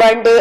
1 day,